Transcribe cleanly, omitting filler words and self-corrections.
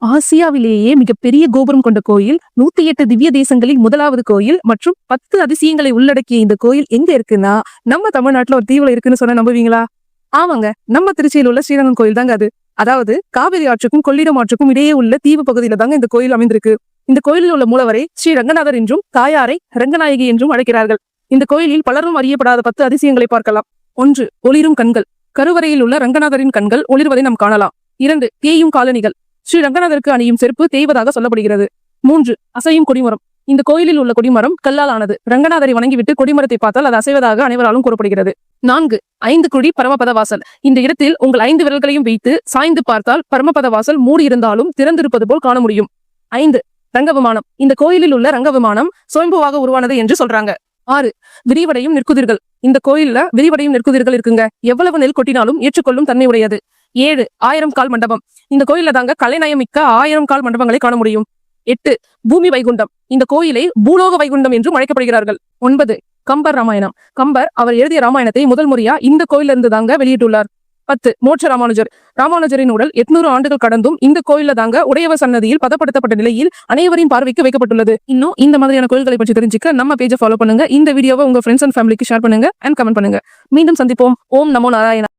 ஆசியாவிலேயே மிகப்பெரிய கோபுரம் கொண்ட கோயில், 108 திவ்ய தேசங்களில் முதலாவது கோயில் மற்றும் 10 அதிசயங்களை உள்ளடக்கிய இந்த கோயில் எங்க இருக்குன்னா, நம்ம தமிழ்நாட்டுல ஒரு தீவுல இருக்குன்னு சொன்னா நம்புவீங்களா? ஆமாங்க, நம்ம திருச்சியில் உள்ள ஸ்ரீரங்கம் கோயில் தாங்க அது. அதாவது காவிரி ஆற்றுக்கும் கொள்ளிடம் ஆற்றுக்கும் இடையே உள்ள தீவு பகுதியில தாங்க இந்த கோயில் அமைந்திருக்கு. இந்த கோயிலில் உள்ள மூலவரை ஸ்ரீ ரங்கநாதர் என்றும் தாயாரை ரங்கநாயகி என்றும் அழைக்கிறார்கள். இந்த கோயிலில் பலரும் அறியப்படாத 10 அதிசயங்களை பார்க்கலாம். 1. ஒளிரும் கண்கள். கருவறையில் உள்ள ரங்கநாதரின் கண்கள் ஒளிர்வதை நாம் காணலாம். 2. தேயும் காலணிகள். ஸ்ரீ ரங்கநாதருக்கு அணியும் செருப்பு தேய்வதாக சொல்லப்படுகிறது. 3. அசையும் கொடிமரம். இந்த கோயிலில் உள்ள கொடிமரம் கல்லால் ஆனது. ரங்கநாதரை வணங்கிவிட்டு கொடிமரத்தை பார்த்தால் அது அசைவதாக அனைவராலும் கூறப்படுகிறது. 4. 5 குழி பரமபத வாசல். இந்த இடத்தில் உங்கள் 5 விரல்களையும் வைத்து சாய்ந்து பார்த்தால் பரமபத வாசல் மூடி இருந்தாலும் திறந்திருப்பது போல் காண முடியும். 5. ரங்க விமானம். இந்த கோயிலில் உள்ள ரங்க விமானம் சுயம்புவாக உருவானது என்று சொல்றாங்க. 6. விரிவடையும் நெற்குதிர்கள். இந்த கோயில்ல விரிவடையும் நெற்குதிர்கள் இருக்குங்க. எவ்வளவு நெல் கொட்டினாலும் ஏற்றுக்கொள்ளும் தன்மை உடையது. 7. 1000 கால் மண்டபம். இந்த கோயில்ல தாங்க கலைநயமிக்க 1000 கால் மண்டபங்களை காண முடியும். 8. பூமி வைகுண்டம். இந்த கோயிலை பூலோக வைகுண்டம் என்றும் அழைக்கப்படுகிறார்கள். 9. கம்பர் ராமாயணம். கம்பர் அவர் எழுதிய ராமாயணத்தை முதல் முறையா இந்த கோயில இருந்து தாங்க வெளியிட்டுள்ளார். 10. மோட்ச ராமானுஜர். ராமானுஜரின் உடல் 800 ஆண்டுகள் கடந்தும் இந்த கோயில்ல தாங்க உடையவர் சன்னதியில் பதப்படுத்தப்பட்ட நிலையில் அனைவரின் பார்வைக்கு வைக்கப்பட்டுள்ளது. இன்னும் இந்த மாதிரியான கோயில்களை பற்றி தெரிஞ்சுக்க நம்ம பேஜை ஃபாலோ பண்ணுங்க. இந்த வீடியோவை உங்க ஃப்ரெண்ட்ஸ் அண்ட் ஃபேமிலிக்கு ஷேர் பண்ணுங்க அண்ட் கமெண்ட் பண்ணுங்க. மீண்டும் சந்திப்போம். ஓம் நமோ நாராயணா.